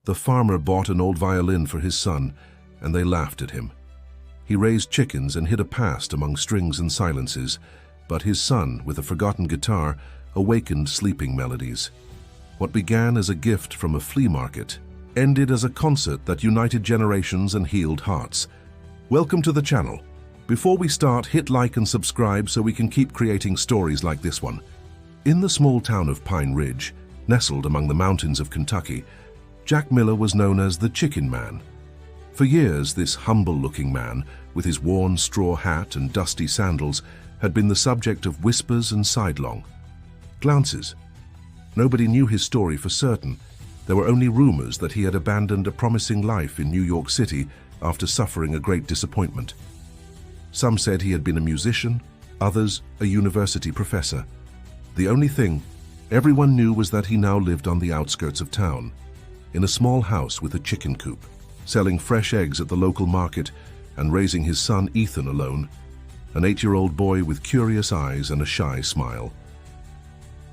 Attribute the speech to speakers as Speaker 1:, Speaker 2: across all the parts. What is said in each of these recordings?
Speaker 1: The farmer bought an old violin for his son, and they laughed at him. He raised chickens and hid a past among strings and silences, but his son, with a forgotten guitar, awakened sleeping melodies. What began as a gift from a flea market ended as a concert that united generations and healed hearts. Welcome to the channel. Before we start, hit like and subscribe so we can keep creating stories like this one. In the small town of Pine Ridge, nestled among the mountains of Kentucky, Jack Miller was known as the Chicken Man. For years, this humble-looking man, with his worn straw hat and dusty sandals, had been the subject of whispers and sidelong glances. Nobody knew his story for certain. There were only rumors that he had abandoned a promising life in New York City after suffering a great disappointment. Some said he had been a musician, others a university professor. The only thing everyone knew was that he now lived on the outskirts of town, in a small house with a chicken coop, selling fresh eggs at the local market and raising his son Ethan alone, an 8-year-old boy with curious eyes and a shy smile.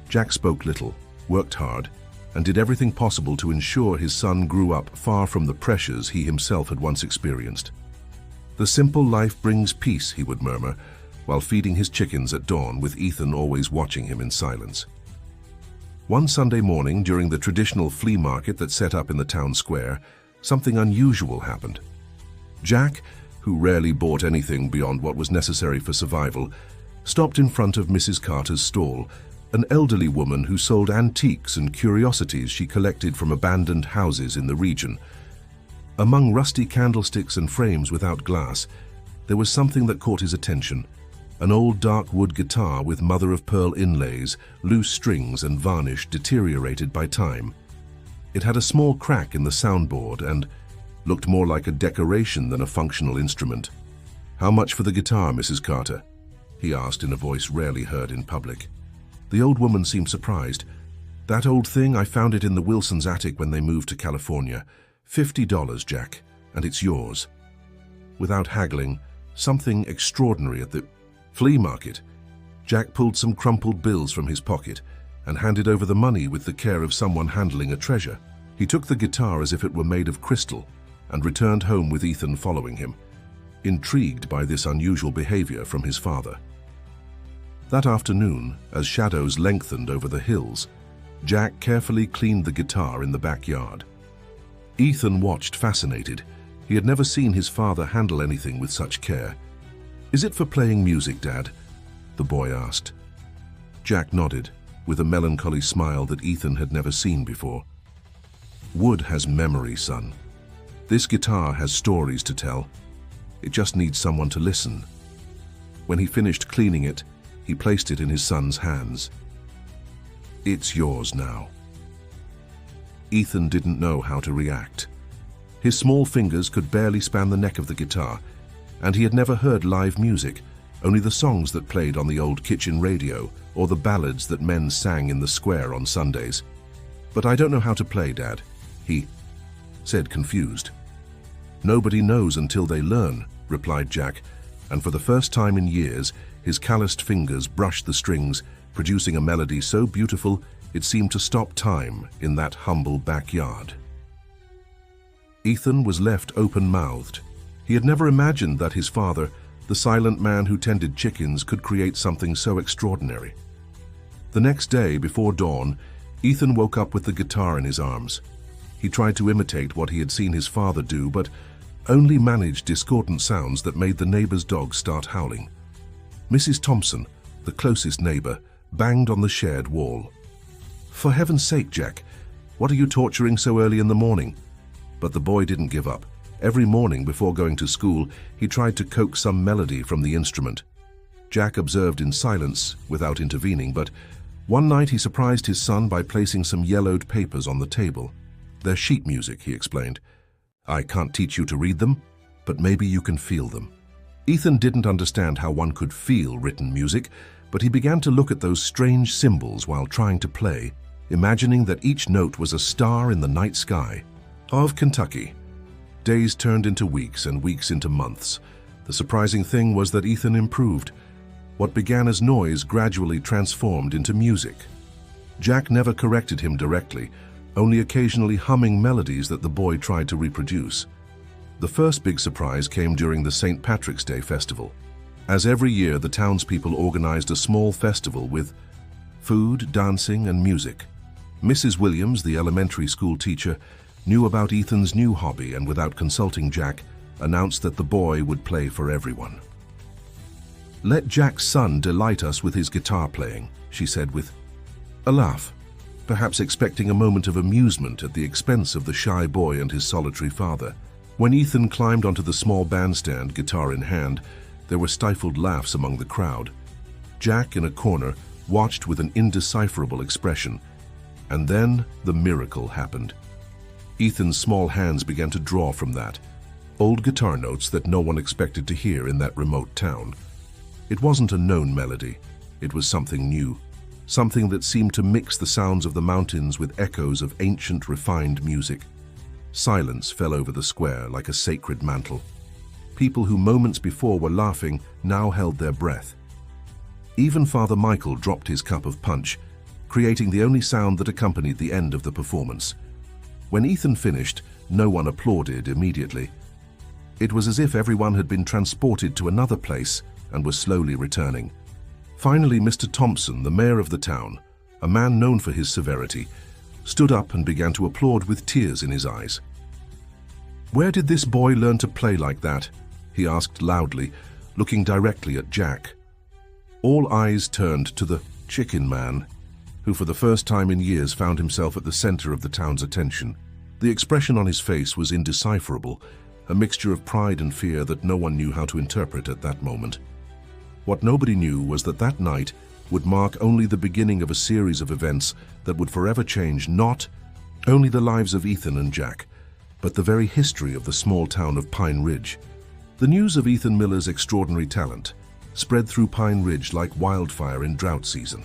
Speaker 1: Jack spoke little, worked hard, and did everything possible to ensure his son grew up far from the pressures he himself had once experienced. "The simple life brings peace," he would murmur, while feeding his chickens at dawn, with Ethan always watching him in silence. One Sunday morning, during the traditional flea market that set up in the town square, something unusual happened. Jack, who rarely bought anything beyond what was necessary for survival, stopped in front of Mrs. Carter's stall, an elderly woman who sold antiques and curiosities she collected from abandoned houses in the region. Among rusty candlesticks and frames without glass, there was something that caught his attention: an old dark wood guitar with mother-of-pearl inlays, loose strings and varnish deteriorated by time. It had a small crack in the soundboard and looked more like a decoration than a functional instrument. "How much for the guitar, Mrs. Carter?" he asked in a voice rarely heard in public. The old woman seemed surprised. "That old thing, I found it in the Wilsons' attic when they moved to California. $50, Jack, and it's yours." Without haggling, something extraordinary at the flea market, Jack pulled some crumpled bills from his pocket and handed over the money with the care of someone handling a treasure. He took the guitar as if it were made of crystal and returned home with Ethan following him, intrigued by this unusual behavior from his father. That afternoon, as shadows lengthened over the hills, Jack carefully cleaned the guitar in the backyard. Ethan watched, fascinated. He had never seen his father handle anything with such care. "Is it for playing music, Dad?" the boy asked. Jack nodded, with a melancholy smile that Ethan had never seen before. "Wood has memory, son. This guitar has stories to tell. It just needs someone to listen." When he finished cleaning it, he placed it in his son's hands. "It's yours now." Ethan didn't know how to react. His small fingers could barely span the neck of the guitar, and he had never heard live music, only the songs that played on the old kitchen radio or the ballads that men sang in the square on Sundays. "But I don't know how to play, Dad," he said, confused. "Nobody knows until they learn," replied Jack, and for the first time in years, his calloused fingers brushed the strings, producing a melody so beautiful it seemed to stop time in that humble backyard. Ethan was left open-mouthed. He had never imagined that his father, the silent man who tended chickens, could create something so extraordinary. The next day, before dawn, Ethan woke up with the guitar in his arms. He tried to imitate what he had seen his father do, but only managed discordant sounds that made the neighbor's dog start howling. Mrs. Thompson, the closest neighbor, banged on the shared wall. "For heaven's sake, Jack, what are you torturing so early in the morning?" But the boy didn't give up. Every morning before going to school, he tried to coax some melody from the instrument. Jack observed in silence, without intervening, but one night he surprised his son by placing some yellowed papers on the table. "They're sheet music," he explained. "I can't teach you to read them, but maybe you can feel them." Ethan didn't understand how one could feel written music, but he began to look at those strange symbols while trying to play, imagining that each note was a star in the night sky of Kentucky. Days turned into weeks and weeks into months. The surprising thing was that Ethan improved. What began as noise gradually transformed into music. Jack never corrected him directly, only occasionally humming melodies that the boy tried to reproduce. The first big surprise came during the St. Patrick's Day festival. As every year, the townspeople organized a small festival with food, dancing, and music. Mrs. Williams, the elementary school teacher, knew about Ethan's new hobby and, without consulting Jack, announced that the boy would play for everyone. "Let Jack's son delight us with his guitar playing," she said with a laugh, perhaps expecting a moment of amusement at the expense of the shy boy and his solitary father. When Ethan climbed onto the small bandstand, guitar in hand, there were stifled laughs among the crowd. Jack, in a corner, watched with an indecipherable expression. And then the miracle happened. Ethan's small hands began to draw from that, old guitar notes that no one expected to hear in that remote town. It wasn't a known melody. It was something new, something that seemed to mix the sounds of the mountains with echoes of ancient, refined music. Silence fell over the square like a sacred mantle. People who moments before were laughing now held their breath. Even Father Michael dropped his cup of punch, creating the only sound that accompanied the end of the performance. When Ethan finished, no one applauded immediately. It was as if everyone had been transported to another place and was slowly returning. Finally, Mr. Thompson, the mayor of the town, a man known for his severity, stood up and began to applaud with tears in his eyes. "Where did this boy learn to play like that?" he asked loudly, looking directly at Jack. All eyes turned to the chicken man, who for the first time in years found himself at the center of the town's attention. The expression on his face was indecipherable, a mixture of pride and fear that no one knew how to interpret at that moment. What nobody knew was that that night would mark only the beginning of a series of events that would forever change not only the lives of Ethan and Jack, but the very history of the small town of Pine Ridge. The news of Ethan Miller's extraordinary talent spread through Pine Ridge like wildfire in drought season.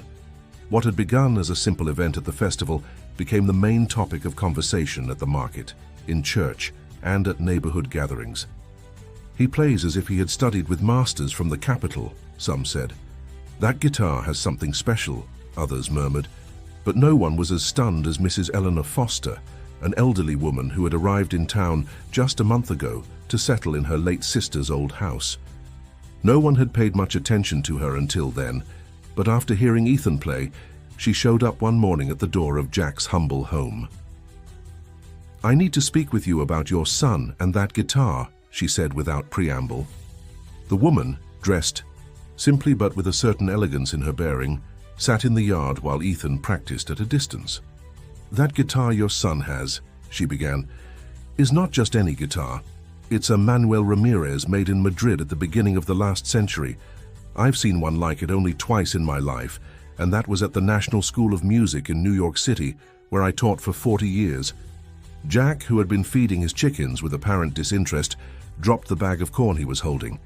Speaker 1: What had begun as a simple event at the festival became the main topic of conversation at the market, in church, and at neighborhood gatherings. "He plays as if he had studied with masters from the capital," some said. "That guitar has something special," others murmured. But no one was as stunned as Mrs. Eleanor Foster, an elderly woman who had arrived in town just a month ago to settle in her late sister's old house. No one had paid much attention to her until then, but after hearing Ethan play, she showed up one morning at the door of Jack's humble home. "I need to speak with you about your son and that guitar," she said without preamble. The woman, dressed simply but with a certain elegance in her bearing, sat in the yard while Ethan practiced at a distance. "That guitar your son has," she began, "is not just any guitar. It's a Manuel Ramirez made in Madrid at the beginning of the last century. I've seen one like it only twice in my life, and that was at the National School of Music in New York City, where I taught for 40 years. Jack, who had been feeding his chickens with apparent disinterest, dropped the bag of corn he was holding.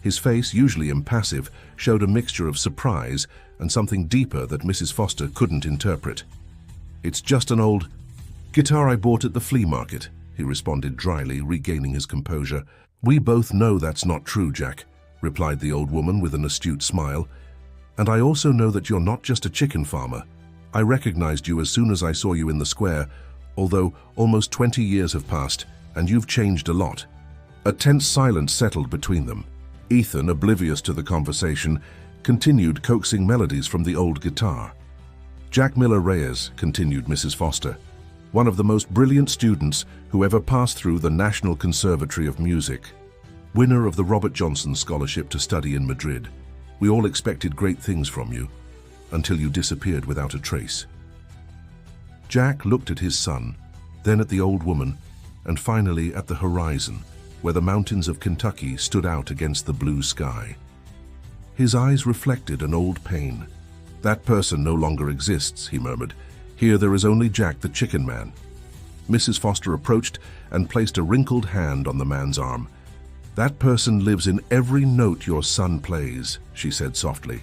Speaker 1: His face, usually impassive, showed a mixture of surprise and something deeper that Mrs. Foster couldn't interpret. "It's just an old guitar I bought at the flea market," he responded dryly, regaining his composure. "We both know that's not true, Jack," replied the old woman with an astute smile. "And I also know that you're not just a chicken farmer. I recognized you as soon as I saw you in the square, although almost 20 years have passed, and you've changed a lot." A tense silence settled between them. Ethan, oblivious to the conversation, continued coaxing melodies from the old guitar. "Jack Miller Reyes," continued Mrs. Foster, "one of the most brilliant students who ever passed through the National Conservatory of Music, winner of the Robert Johnson Scholarship to study in Madrid. We all expected great things from you, until you disappeared without a trace." Jack looked at his son, then at the old woman, and finally at the horizon, where the mountains of Kentucky stood out against the blue sky. His eyes reflected an old pain. "That person no longer exists," he murmured. "Here there is only Jack the Chicken Man." Mrs. Foster approached and placed a wrinkled hand on the man's arm. "That person lives in every note your son plays," she said softly.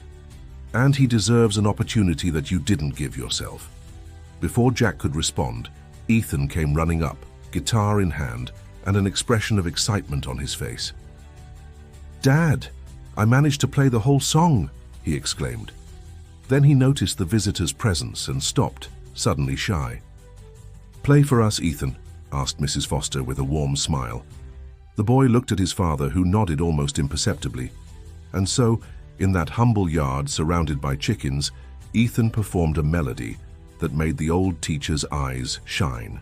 Speaker 1: "And he deserves an opportunity that you didn't give yourself." Before Jack could respond, Ethan came running up, guitar in hand, and an expression of excitement on his face. "Dad, I managed to play the whole song," he exclaimed. Then he noticed the visitor's presence and stopped, suddenly shy. "Play for us, Ethan?" asked Mrs. Foster with a warm smile. The boy looked at his father, who nodded almost imperceptibly. And so, in that humble yard surrounded by chickens, Ethan performed a melody that made the old teacher's eyes shine.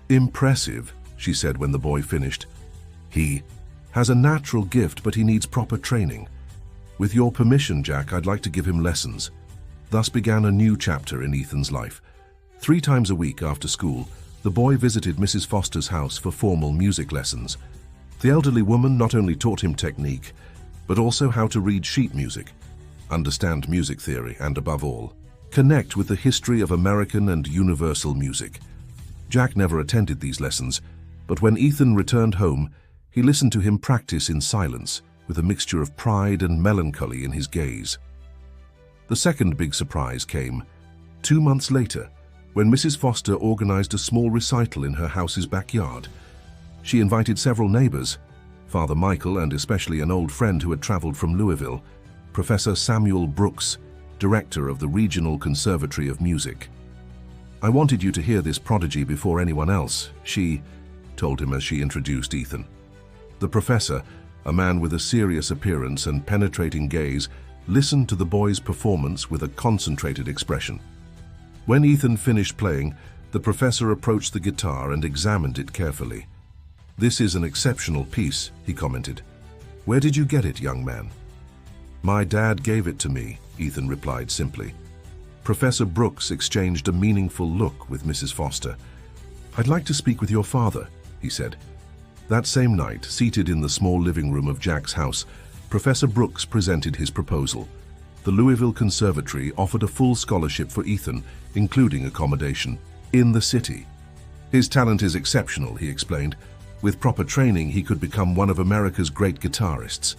Speaker 1: "Impressive," she said when the boy finished. "He has a natural gift, but he needs proper training. With your permission, Jack, I'd like to give him lessons." Thus began a new chapter in Ethan's life. 3 times a week after school, the boy visited Mrs. Foster's house for formal music lessons. The elderly woman not only taught him technique, but also how to read sheet music, understand music theory, and above all, connect with the history of American and universal music. Jack never attended these lessons, but when Ethan returned home, he listened to him practice in silence, with a mixture of pride and melancholy in his gaze. The second big surprise came 2 months later, when Mrs. Foster organized a small recital in her house's backyard. She invited several neighbors, Father Michael and especially an old friend who had traveled from Louisville, Professor Samuel Brooks, director of the Regional Conservatory of Music. "I wanted you to hear this prodigy before anyone else," she told him as she introduced Ethan. The professor, a man with a serious appearance and penetrating gaze, listened to the boy's performance with a concentrated expression. When Ethan finished playing, the professor approached the guitar and examined it carefully. "This is an exceptional piece," he commented. "Where did you get it, young man?" "My dad gave it to me," Ethan replied simply. Professor Brooks exchanged a meaningful look with Mrs. Foster. "I'd like to speak with your father," he said. That same night, seated in the small living room of Jack's house, Professor Brooks presented his proposal. The Louisville Conservatory offered a full scholarship for Ethan, including accommodation, in the city. "His talent is exceptional," he explained. "With proper training, he could become one of America's great guitarists."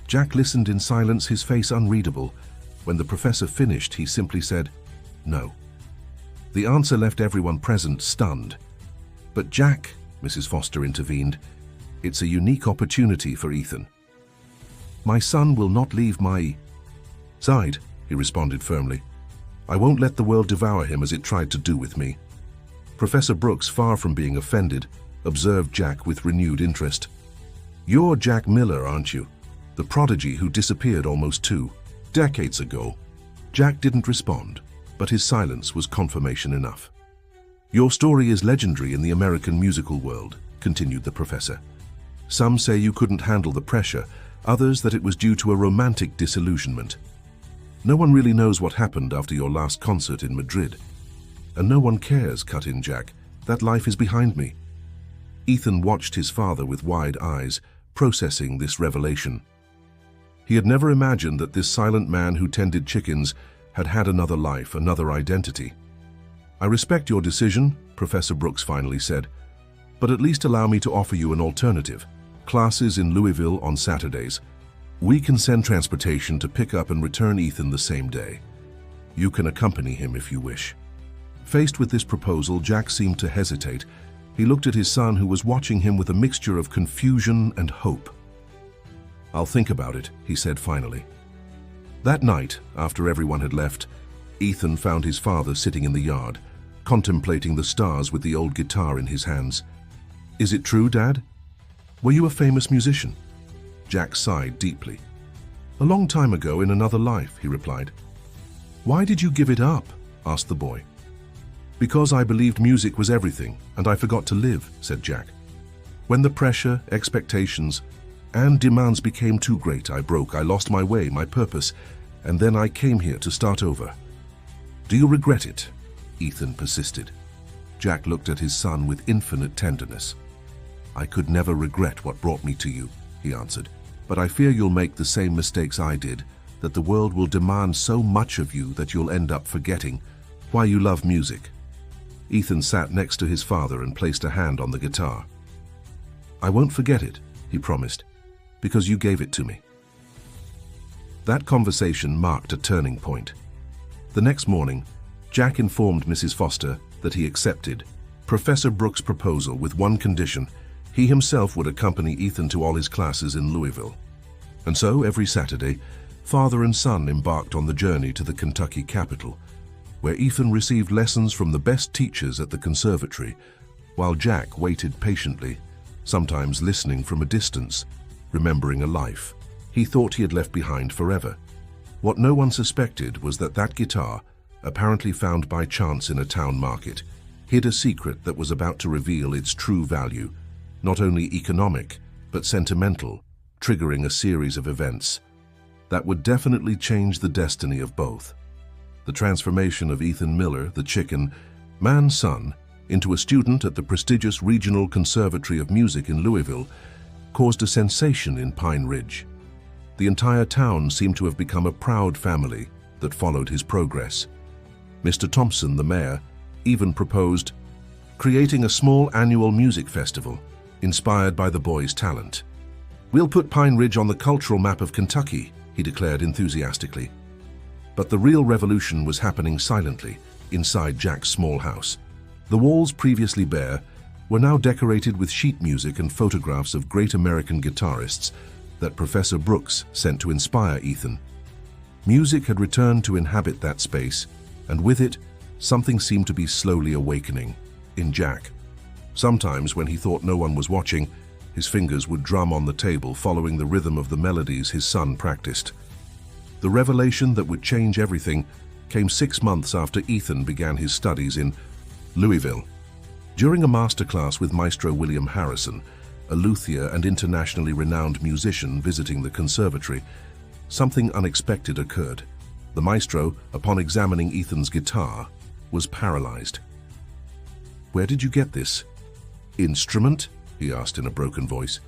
Speaker 1: Jack listened in silence, his face unreadable. When the professor finished, he simply said, "No." The answer left everyone present stunned. "But Jack," Mrs. Foster intervened, "it's a unique opportunity for Ethan." "My son will not leave my side," he responded firmly. "I won't let the world devour him as it tried to do with me." Professor Brooks, far from being offended, observed Jack with renewed interest. "You're Jack Miller, aren't you? The prodigy who disappeared almost 2 decades ago." Jack didn't respond, but his silence was confirmation enough. "Your story is legendary in the American musical world," continued the professor. "Some say you couldn't handle the pressure, others that it was due to a romantic disillusionment. No one really knows what happened after your last concert in Madrid. And no one cares," cut in Jack. "That life is behind me." Ethan watched his father with wide eyes, processing this revelation. He had never imagined that this silent man who tended chickens had had another life, another identity. "I respect your decision," Professor Brooks finally said, "but at least allow me to offer you an alternative. Classes in Louisville on Saturdays. We can send transportation to pick up and return Ethan the same day. You can accompany him if you wish." Faced with this proposal, Jack seemed to hesitate. He looked at his son, who was watching him with a mixture of confusion and hope. "I'll think about it," he said finally. That night, after everyone had left, Ethan found his father sitting in the yard, contemplating the stars with the old guitar in his hands. "Is it true, Dad? Were you a famous musician?" Jack sighed deeply. "A long time ago in another life," he replied. "Why did you give it up?" asked the boy. "Because I believed music was everything, and I forgot to live," said Jack. "When the pressure, expectations, and demands became too great, I broke. I lost my way, my purpose, and then I came here to start over." "Do you regret it?" Ethan persisted. Jack looked at his son with infinite tenderness. "I could never regret what brought me to you," he answered. "But I fear you'll make the same mistakes I did, that the world will demand so much of you that you'll end up forgetting why you love music." Ethan sat next to his father and placed a hand on the guitar. "I won't forget it," he promised, "because you gave it to me." That conversation marked a turning point. The next morning, Jack informed Mrs. Foster that he accepted Professor Brooks' proposal with one condition: he himself would accompany Ethan to all his classes in Louisville. And so, every Saturday, father and son embarked on the journey to the Kentucky capital. where Ethan received lessons from the best teachers at the conservatory, while Jack waited patiently, sometimes listening from a distance, remembering a life he thought he had left behind forever. What no one suspected was that that guitar, apparently found by chance in a town market, hid a secret that was about to reveal its true value, not only economic, but sentimental, triggering a series of events that would definitely change the destiny of both. The transformation of Ethan Miller, the chicken, man's son, into a student at the prestigious Regional Conservatory of Music in Louisville caused a sensation in Pine Ridge. The entire town seemed to have become a proud family that followed his progress. Mr. Thompson, the mayor, even proposed creating a small annual music festival inspired by the boy's talent. "We'll put Pine Ridge on the cultural map of Kentucky," he declared enthusiastically. But the real revolution was happening silently inside Jack's small house. The walls, previously bare, were now decorated with sheet music and photographs of great American guitarists that Professor Brooks sent to inspire Ethan. Music had returned to inhabit that space, and with it, something seemed to be slowly awakening in Jack. Sometimes, when he thought no one was watching, his fingers would drum on the table following the rhythm of the melodies his son practiced. The revelation that would change everything came 6 months after Ethan began his studies in Louisville. During a masterclass with Maestro William Harrison, a luthier and internationally renowned musician visiting the conservatory, something unexpected occurred. The maestro, upon examining Ethan's guitar, was paralyzed. "Where did you get this instrument?" he asked in a broken voice.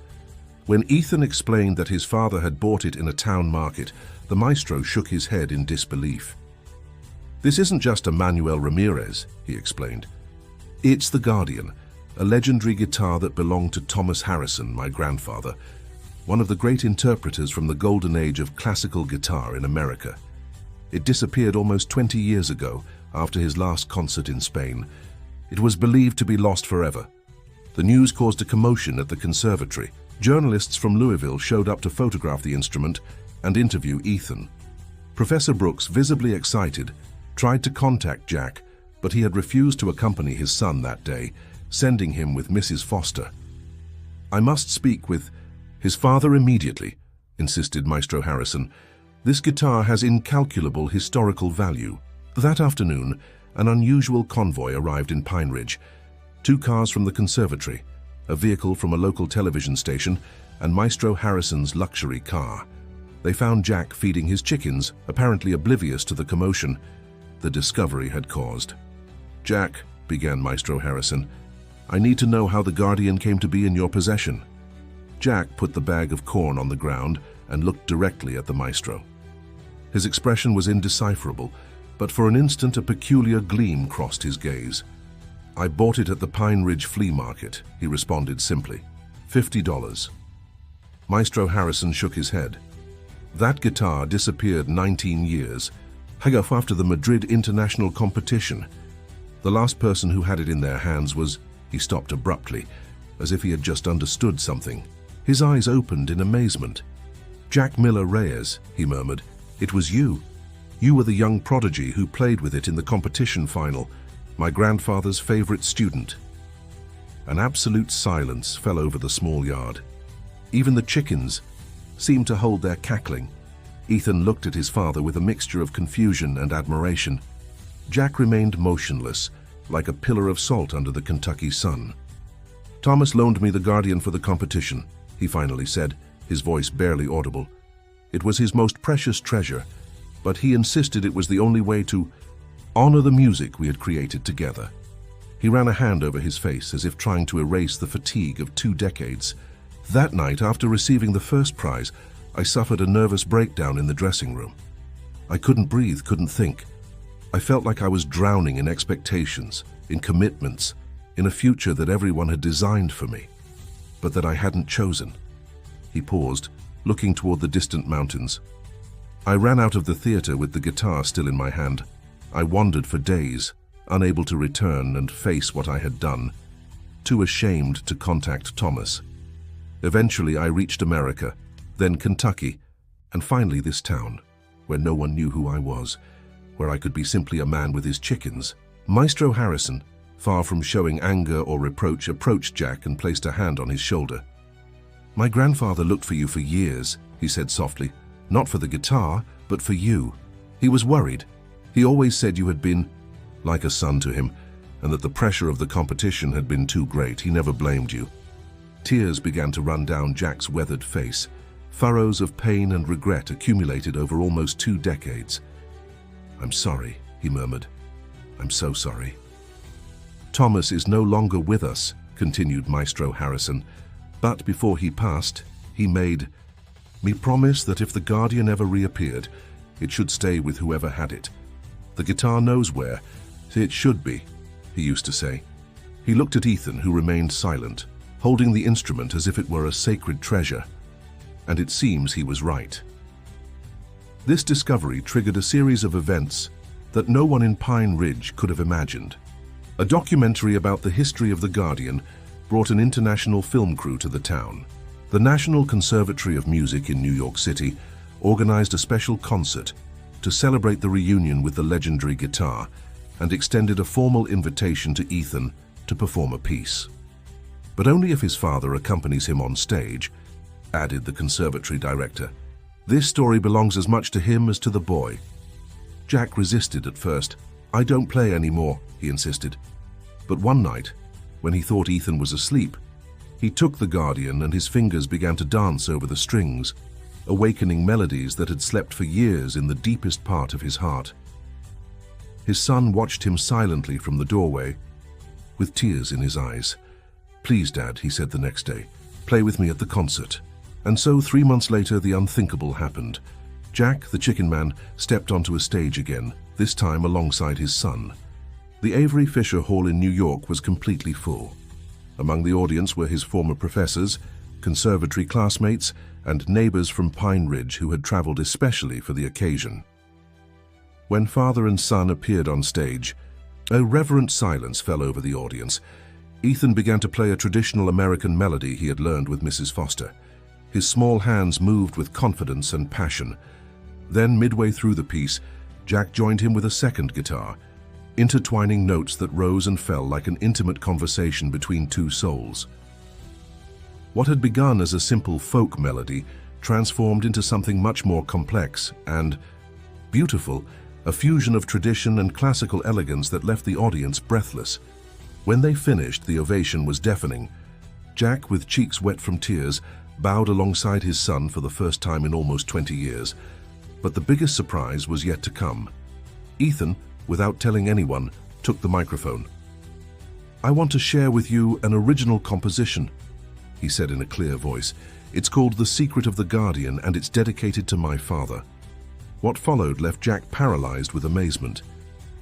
Speaker 1: When Ethan explained that his father had bought it in a town market, the maestro shook his head in disbelief. "This isn't just a Manuel Ramirez," he explained. "It's the Guardian, a legendary guitar that belonged to Thomas Harrison, my grandfather, one of the great interpreters from the golden age of classical guitar in America. It disappeared almost 20 years ago after his last concert in Spain. It was believed to be lost forever. The news caused a commotion at the conservatory. Journalists from Louisville showed up to photograph the instrument and interview Ethan. Professor Brooks, visibly excited, tried to contact Jack, but he had refused to accompany his son that day, sending him with Mrs. Foster. "I must speak with his father immediately," insisted Maestro Harrison. "This guitar has incalculable historical value." That afternoon, an unusual convoy arrived in Pine Ridge. 2 cars from the conservatory, a vehicle from a local television station, and Maestro Harrison's luxury car. They found Jack feeding his chickens, apparently oblivious to the commotion the discovery had caused. "Jack," began Maestro Harrison, "I need to know how the Guardian came to be in your possession." Jack put the bag of corn on the ground and looked directly at the maestro. His expression was indecipherable, but for an instant a peculiar gleam crossed his gaze. "I bought it at the Pine Ridge flea market," he responded simply. $50. Maestro Harrison shook his head. "That guitar disappeared 19 years ago after the Madrid International Competition. The last person who had it in their hands was—" He stopped abruptly, as if he had just understood something. His eyes opened in amazement. "Jack Miller Reyes," he murmured. "It was you. You were the young prodigy who played with it in the competition final, my grandfather's favorite student." An absolute silence fell over the small yard. Even the chickens seemed to hold their cackling. Ethan looked at his father with a mixture of confusion and admiration. Jack remained motionless, like a pillar of salt under the Kentucky sun. "Thomas loaned me the Guardian for the competition," he finally said, his voice barely audible. "It was his most precious treasure, but he insisted it was the only way to honor the music we had created together." He ran a hand over his face as if trying to erase the fatigue of 2 decades. "That night, after receiving the first prize, I suffered a nervous breakdown in the dressing room. I couldn't breathe, couldn't think. I felt like I was drowning in expectations, in commitments, in a future that everyone had designed for me, but that I hadn't chosen." He paused, looking toward the distant mountains. "I ran out of the theater with the guitar still in my hand. I wandered for days, unable to return and face what I had done, too ashamed to contact Thomas. Eventually I reached America, then Kentucky, and finally this town, where no one knew who I was, where I could be simply a man with his chickens. Maestro Harrison, far from showing anger or reproach, approached Jack and placed a hand on his shoulder. "My grandfather looked for you for years," he said softly. "Not for the guitar, but for you. He was worried. He always said you had been like a son to him, and that the pressure of the competition had been too great. He never blamed you." Tears began to run down Jack's weathered face. Furrows of pain and regret accumulated over almost 2 decades. "I'm sorry," he murmured. "I'm so sorry." "Thomas is no longer with us," continued Maestro Harrison, "but before he passed, he made me promise that if the Guardian ever reappeared, it should stay with whoever had it. The guitar knows where it should be," he used to say. He looked at Ethan, who remained silent, holding the instrument as if it were a sacred treasure. And it seems he was right. This discovery triggered a series of events that no one in Pine Ridge could have imagined. A documentary about the history of the Guardian brought an international film crew to the town. The National Conservatory of Music in New York City organized a special concert to celebrate the reunion with the legendary guitar and extended a formal invitation to Ethan to perform a piece. "But only if his father accompanies him on stage," added the conservatory director. "This story belongs as much to him as to the boy." Jack resisted at first. "I don't play anymore," he insisted. But one night, when he thought Ethan was asleep, he took the Guardian and his fingers began to dance over the strings, awakening melodies that had slept for years in the deepest part of his heart. His son watched him silently from the doorway, with tears in his eyes. "Please, Dad," he said the next day, "play with me at the concert." And so 3 months later, the unthinkable happened. Jack, the chicken man, stepped onto a stage again, this time alongside his son. The Avery Fisher Hall in New York was completely full. Among the audience were his former professors, conservatory classmates, and neighbors from Pine Ridge who had traveled especially for the occasion. When father and son appeared on stage, a reverent silence fell over the audience. Ethan began to play a traditional American melody he had learned with Mrs. Foster. His small hands moved with confidence and passion. Then, midway through the piece, Jack joined him with a second guitar, intertwining notes that rose and fell like an intimate conversation between two souls. What had begun as a simple folk melody transformed into something much more complex and beautiful, a fusion of tradition and classical elegance that left the audience breathless. When they finished, the ovation was deafening. Jack, with cheeks wet from tears, bowed alongside his son for the first time in almost 20 years. But the biggest surprise was yet to come. Ethan, without telling anyone, took the microphone. "I want to share with you an original composition," he said in a clear voice. "It's called The Secret of the Guardian, and it's dedicated to my father." What followed left Jack paralyzed with amazement.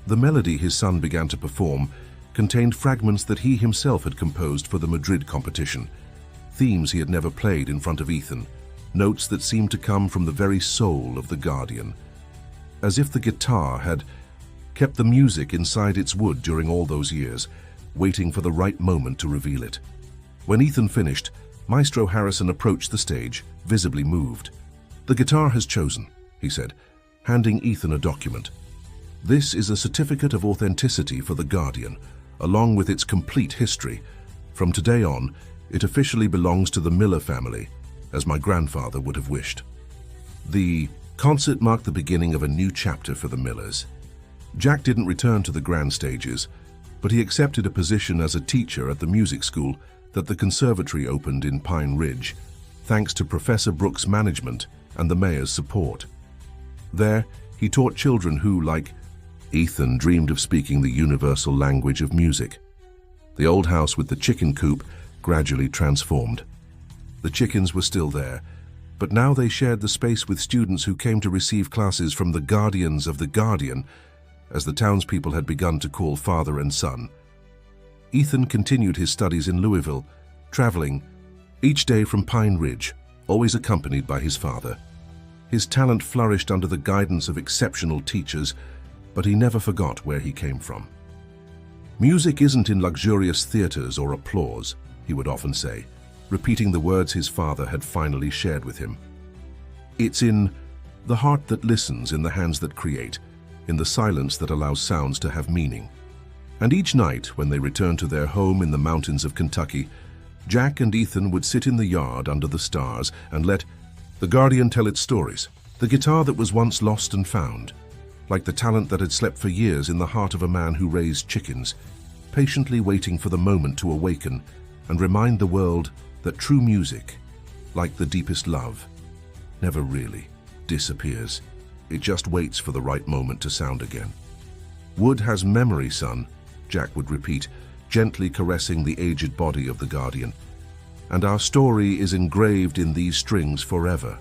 Speaker 1: The melody his son began to perform contained fragments that he himself had composed for the Madrid competition, themes he had never played in front of Ethan, notes that seemed to come from the very soul of the Guardian. As if the guitar had kept the music inside its wood during all those years, waiting for the right moment to reveal it. When Ethan finished, Maestro Harrison approached the stage, visibly moved. "The guitar has chosen," he said, handing Ethan a document. "This is a certificate of authenticity for the Guardian, along with its complete history. From today on, it officially belongs to the Miller family, as my grandfather would have wished." The concert marked the beginning of a new chapter for the Millers. Jack didn't return to the grand stages, but he accepted a position as a teacher at the music school that the conservatory opened in Pine Ridge, thanks to Professor Brooks' management and the mayor's support. There, he taught children who, like Ethan, dreamed of speaking the universal language of music. The old house with the chicken coop gradually transformed. The chickens were still there, but now they shared the space with students who came to receive classes from the Guardians of the Guardian, as the townspeople had begun to call father and son. Ethan continued his studies in Louisville, traveling each day from Pine Ridge, always accompanied by his father. His talent flourished under the guidance of exceptional teachers, but he never forgot where he came from. "Music isn't in luxurious theaters or applause," he would often say, repeating the words his father had finally shared with him. "It's in the heart that listens, in the hands that create, in the silence that allows sounds to have meaning. And each night, when they returned to their home in the mountains of Kentucky, Jack and Ethan would sit in the yard under the stars and let the Guardian tell its stories, the guitar that was once lost and found, like the talent that had slept for years in the heart of a man who raised chickens, patiently waiting for the moment to awaken and remind the world that true music, like the deepest love, never really disappears. It just waits for the right moment to sound again. "Wood has memory, son," Jack would repeat, gently caressing the aged body of the Guardian. "And our story is engraved in these strings forever."